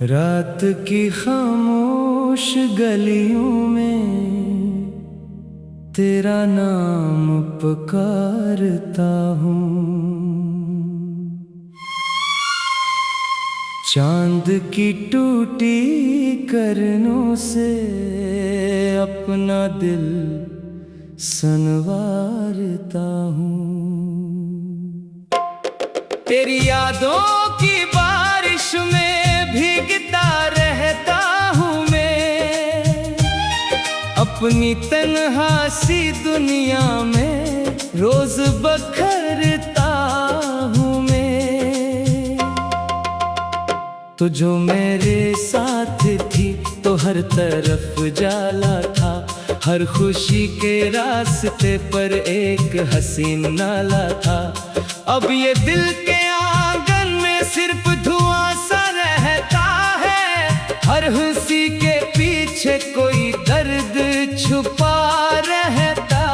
रात की खामोश गलियों में तेरा नाम पुकारता हूँ। चांद की टूटी किरणों से अपना दिल संवारता हूँ। तेरी यादों की बारिश में भीगता रहता हूँ मैं, अपनी तन्हा सी दुनिया में रोज बखरता हूँ मैं। तो जो मेरे साथ थी तो हर तरफ जाला था, हर खुशी के रास्ते पर एक हसीन नाला था। अब ये दिल के आंगन में सिर्फ धुआं सा रहता है, हर हंसी के पीछे कोई दर्द छुपा रहता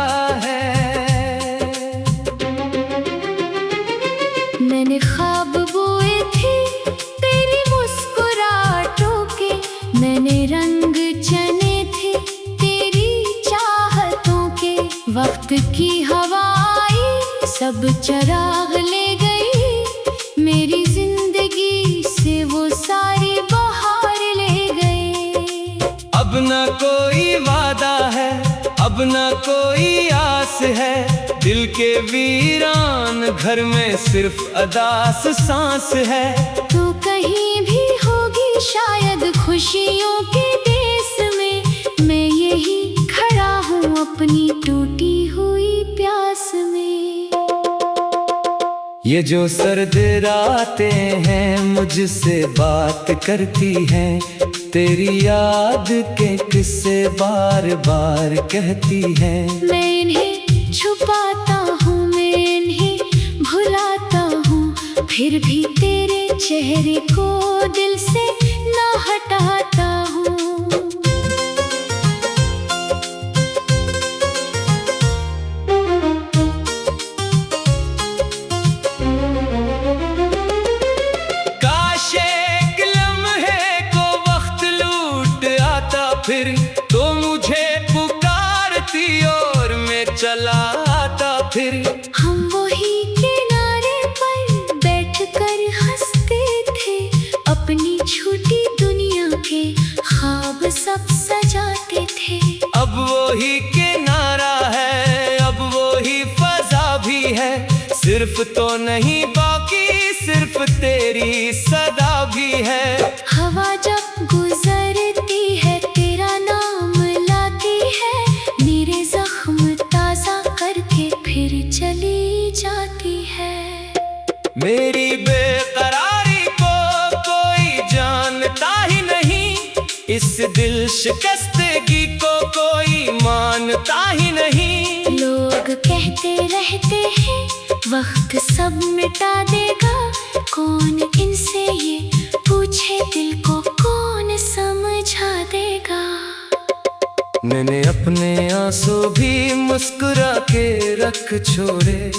है। मैंने ख्वाब बोए थे तेरी मुस्कुराहटों के, मैंने रंग चने थे तेरी चाहतों के। वक्त की हवाएं सब चराग ले गई, मेरी जिंदगी से वो सारी बहार ले गए। अब न कोई वादा है, अब न कोई आस है, दिल के वीरान घर में सिर्फ अदास सांस है। तो कहीं भी होगी शायद खुशियों के देश में, मैं यही खड़ा हूँ अपनी टूटी हुई प्यास में। ये जो सर्द रातें हैं मुझसे बात करती हैं, तेरी याद के किस्से बार बार कहती हैं। मैं इन्हें छुपाता हूँ, मैं इन्हें भुलाता हूँ, फिर भी तेरे चेहरे को दिल से ना हटाता हूँ। फिर तो मुझे पुकारती और मैं चला आता फिर। हम वही किनारे पर बैठकर हंसते थे, अपनी छोटी दुनिया के ख्वाब सब सजाते थे। अब वही किनारा है, अब वही फजा भी है, सिर्फ तो नहीं बाकी सिर्फ तेरी सदा भी है। हवा जब गुजरती है तेरा नाम लाती है, मेरे जख्म ताजा करके फिर चली जाती है। मेरी बेकरारी को कोई जानता ही नहीं, इस दिल शिकस्तगी को कोई मानता ही नहीं। लोग कहते रहते हैं वक्त सब मिटा देगा, कौन इनसे ये पूछे दिल को कौन समझा देगा। मैंने अपने आंसू भी मुस्कुरा के रख छोड़े,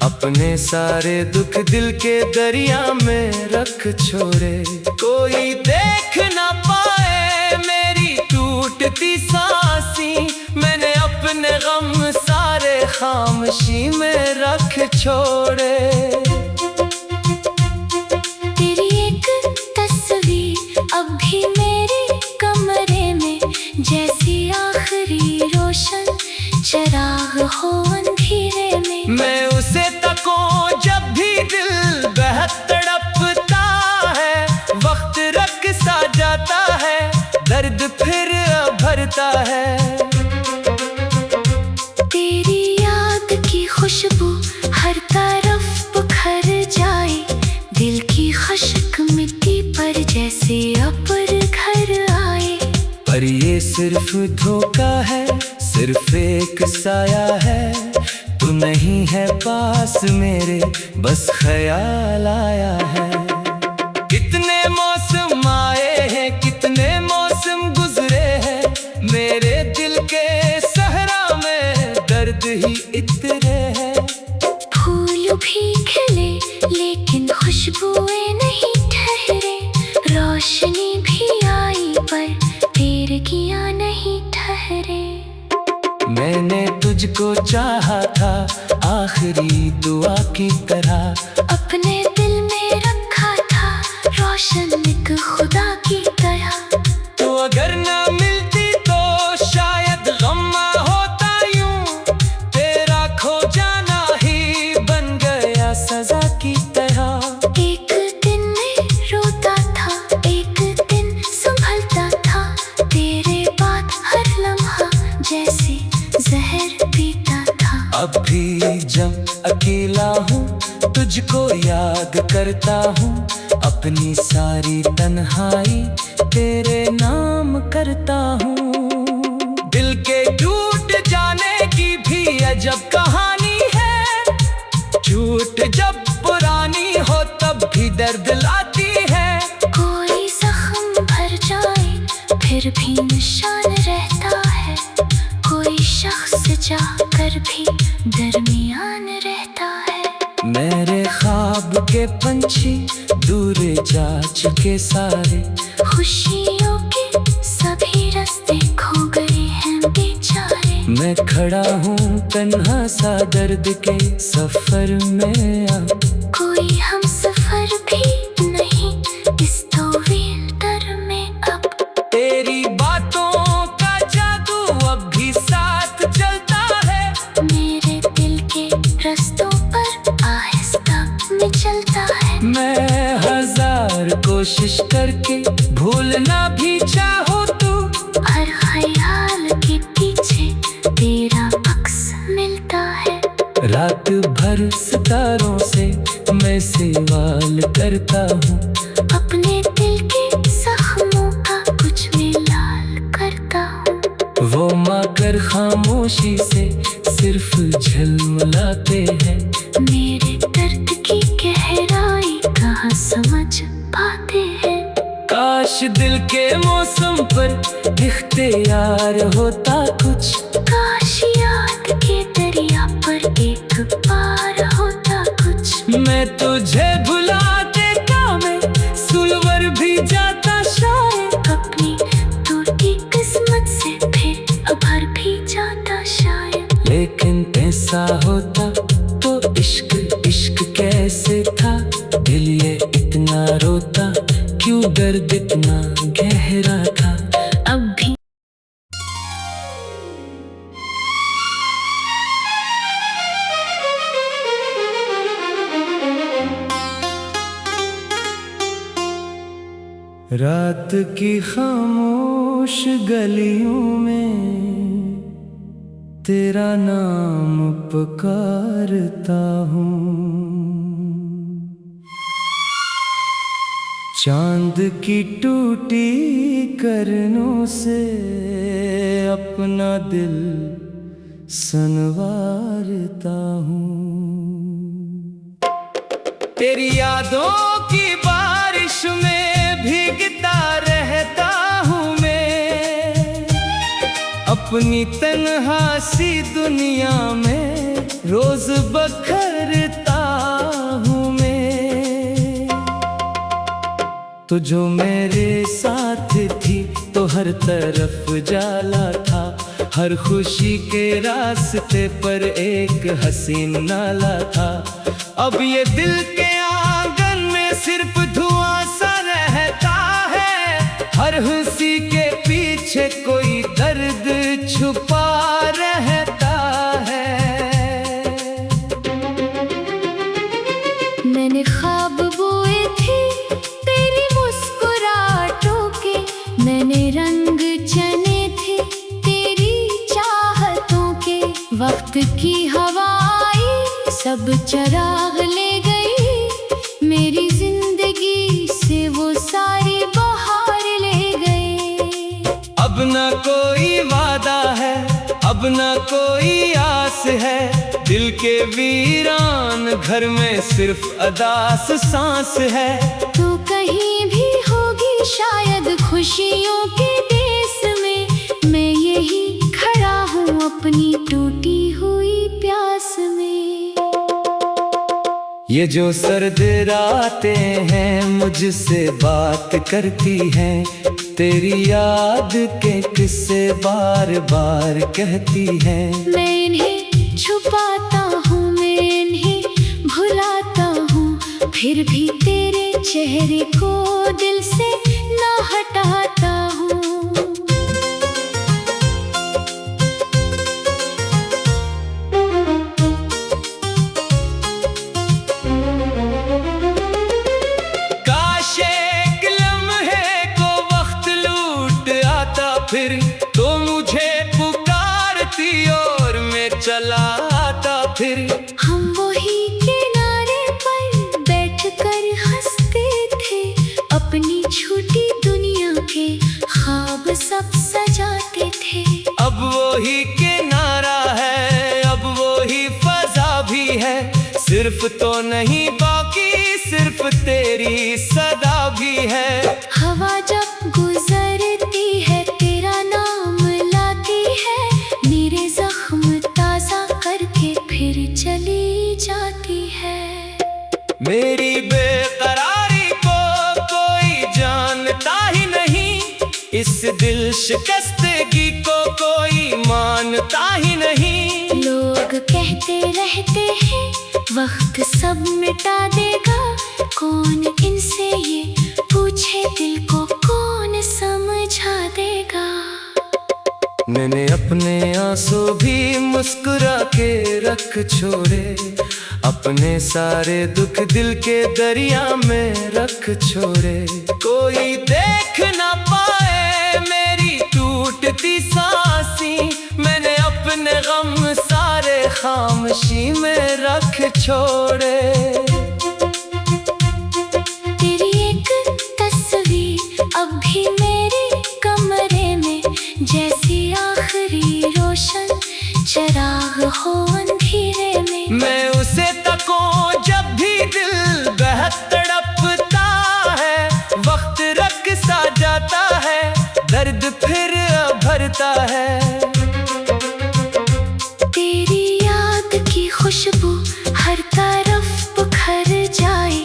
अपने सारे दुख दिल के दरिया में रख छोड़े। कोई देख ना पाए मेरी टूटती सांसें, मैंने अपने गम सारे खामोशी में रख छोड़े। तेरी एक तस्वीर अब भी मेरे कमरे में, जैसी आखिरी रोशन चराग हो अंधेरे में। मैं उसे तकूं जब भी दिल बेहद तड़पता है, वक्त रख सा जाता है, दर्द फिर भरता है। तेरी याद की खुशबू हर तरफ बिखर जाए, दिल की खश्क मिट्टी पर जैसे अब्र घर आए। पर ये सिर्फ धोखा है, सिर्फ एक साया है, तू नहीं है पास मेरे बस ख्याल आया है। कितने मौसम आए हैं, कितने मौसम गुजरे हैं, मेरे दिल के सहरा में दर्द ही इतरे हैं। फूल भी खिले लेकिन खुशबुएं नहीं ठहरे, रोशनी मैंने तुझको चाहा था आखिरी दुआ की तरह, अपने दिल में रखा था रोशन एक खुदा की तरह। तो अगर ना मिलती तो शायद गम्मा होता यूं, तेरा खो जाना ही बन गया सजा की तरह। एक दिन मैं रोता था, एक दिन संभलता था, तेरे बाद हर लम्हा जैसे जहर पीता था। अब भी जब अकेला हूँ तुझको याद करता हूँ, अपनी सारी तन्हाई तेरे नाम करता हूँ। दिल के टूट जाने की भी अजब कहानी है, झूठ जब पुरानी हो तब भी दर्द लाती है। कोई जख्म भर जाए फिर भी निशान रहता है, कोई शख्स जाकर भी दरमियान रहता है। मेरे ख्वाब के पंछी दूर जा चुके सारे, खुशियों के सभी रास्ते खो गए हैं बेचारे। मैं खड़ा हूँ तन्हा सा दर्द के सफर में अब, कोई हम सफर भी नहीं इस तवील में अब। तेरी बातों का जादू अब भी साथ चलता है, मेरे दिल के रास्तों पर आहिस्ता में चलता है। मैं हजार कोशिश करके भूलना भी चाहो तू, हर ख्याल के पीछे तेरा अक्स मिलता है। रात भर सितारों से मैं सवाल करता हूँ, अपने दिल के जख्मों का कुछ इलाज करता हूँ। वो माकर खामोशी से सिर्फ झलमलाते हैं, मेरे दर्द की गहराई कहाँ समझ पाते हैं। काश दिल के मौसम पर इख्तियार होता कुछ, काश याद के दरिया पर एक पार होता कुछ। मैं तुझे भुला देता, मैं सुलवर भी जाता शायद, अपनी टूटी किस्मत से फिर उभर भी जाता शायद। लेकिन ऐसा होता तो इश्क इश्क कैसे था, दिल ये इतना रोता क्यों, दर्द इतना गहरा था। अब भी रात की खामोश गलियों में तेरा नाम पुकारता हूँ, चांद की टूटी करनों से अपना दिल संवारता हूँ। तेरी यादों की बारिश में भीगता रहता हूँ मैं, अपनी तन्हा सी दुनिया में रोज बखरता हूँ मैं। तो जो मेरे साथ थी तो हर तरफ जाला था, हर खुशी के रास्ते पर एक हसीन नाला था। अब ये दिल के आंगन में सिर्फ धुआं सा रहता है, हर हंसी के पीछे कोई दर्द छुपा रहता है। मैंने ख्वाब बोए थे तेरी मुस्कुराहटों के, मैंने रंग चने थे तेरी चाहतों के। वक्त की हवाएं सब चिराग ले गई, मेरी जिंदगी से वो सारी बहार ले गई। अब ना कोई वादा है, अब ना कोई आस है, दिल के वीरान घर में सिर्फ अदास सांस है। तो कहीं भी होगी शायद खुशियों के देश में, मैं यही खड़ा हूँ अपनी टूटी हुई प्यास में। ये जो सर्द रातें हैं मुझसे बात करती हैं, तेरी याद के किस्से बार बार कहती हैं। मैं इन्हें छुपाता हूँ, मैं इन्हें भुलाता हूँ, फिर भी तेरे चेहरे को दिल से ना हटाता हूँ। काश एक लम्हे को वक्त लूट आता फिर तो मुझे पुकारती और मैं चला आता फिर। हम वही किनारे पर बैठकर हंसते थे, अपनी छोटी दुनिया के ख्वाब सब सजाते थे। अब वही किनारा है, अब वही फजा भी है, सिर्फ तो नहीं बाकी सिर्फ तेरी सदा भी है। हवा जब गुजरती है तेरा नाम लाती है, मेरे जख्म ताजा करके फिर चली जाती है। मेरी बेकरारी को कोई जानता ही नहीं, इस दिल शिकस्तगी को कोई मानता ही नहीं। लोग कहते रहते हैं वक्त सब मिटा देगा, कौन इनसे ये पूछे दिल को कौन समझा देगा। मैंने अपने आंसू भी मुस्कुरा के रख छोड़े, अपने सारे दुख दिल के दरिया में रख छोड़े। कोई देख ना पाए मेरी टूटती सांसें, मैंने अपने गम सारे खामोशी में रख छोड़े। तेरी एक तस्वीर अब भी मेरे कमरे में, जैसी आखिरी रोशन चराग हो अंधेरे में। मैं उसे तकूं जब भी दिल बेहद तड़पता है, वक्त रख सा जाता है, दर्द फिर भरता है। तेरी याद की खुशबू हर तरफ बिखर जाए,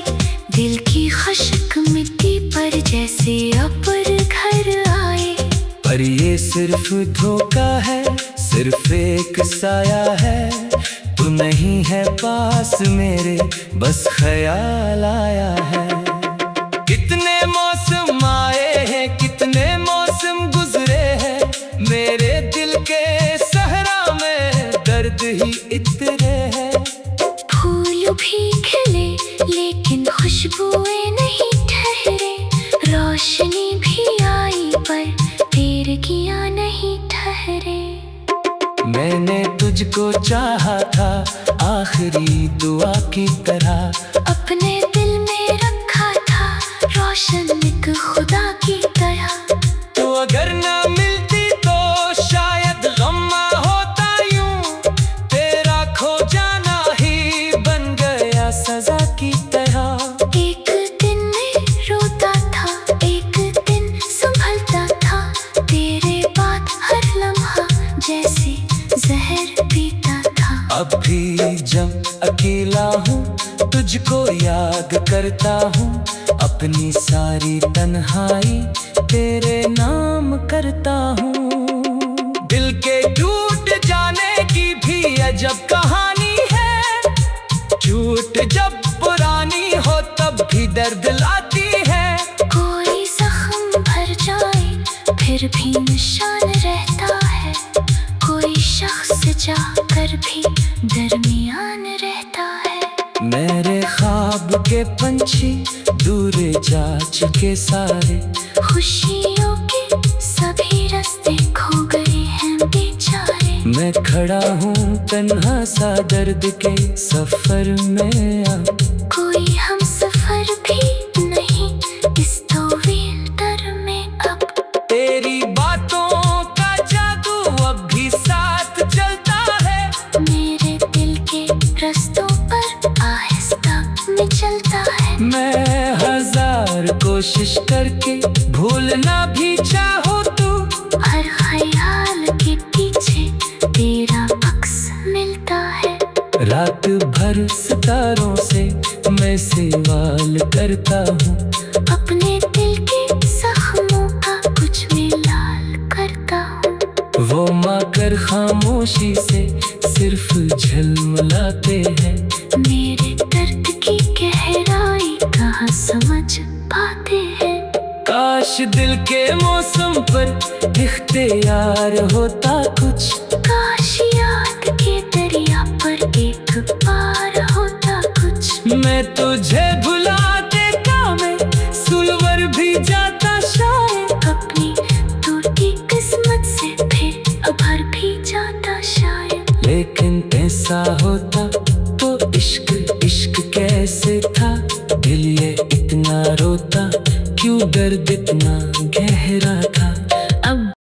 दिल की खश्क मिट्टी पर जैसे अब्र घर आए। पर ये सिर्फ धोखा है, सिर्फ एक साया है, तू नहीं है पास मेरे बस ख्याल आया है। कितने मौसम आए हैं, कितने मौसम गुजरे हैं, मेरे दिल के सहरा में दर्द ही इतरे हैं। फूल भी खिले लेकिन खुशबुएं नहीं ठहरे, रोशनी भी आई पर तेरगियां नहीं ठहरे। मैंने तुझको चाहा था आखिरी दुआ की तरह, अपने दिल में रखा था रोशन एक खुदा की तरह। तो अगर ना मिलती तो शायद गम्मा होता यूं, तेरा खो जाना ही बन गया सजा की तरह। एक दिन मैं रोता था, एक दिन संभलता था, तेरे बाद हर लम्हा जैसे जहर पीता था। अब भी जब अकेला हूँ तुझको याद करता हूँ, अपनी सारी तन्हाई तेरे नाम करता हूँ। दिल के टूट जाने की भी अजब कहानी है, झूठ जब पुरानी हो तब भी दर्द लाती है। कोई जख्म भर जाए फिर भी निशान रहता है, कोई शख्स जाकर भी दरमियान रहता है। मेरे ख्वाब के पंछी दूर जा चुके सारे, खुशियों के सभी रास्ते खो गए हैं बेचारे। मैं खड़ा हूँ तन्हा सा दर्द के सफर में अब, कोई हम सफर भी नहीं इस तवील दर में अब। तेरी बातों का जादू अब भी साथ चलता है, मेरे दिल के रास्तों पर आहिस्ता में चलता है। मैं हजार कोशिश करके भूलना भी चाहो तो, हर ख्याल के पीछे तेरा अक्स मिलता है। रात भर सितारों से मैं सवाल करता हूँ, अपने दिल के जख्मों का कर खामोशी से सिर्फ झलमलाते हैं। मेरे दर्द की गहराई कहाँ समझ पाते हैं। काश दिल के मौसम पर इख्तियार होता कुछ, काश याद के दरिया पर एक पार होता कुछ। मैं तुझे भुला देता, मैं सुलवर भी जाता शायद, अपनी टूटी किस्मत से फिर उभर भी जाता शायद। लेकिन ऐसा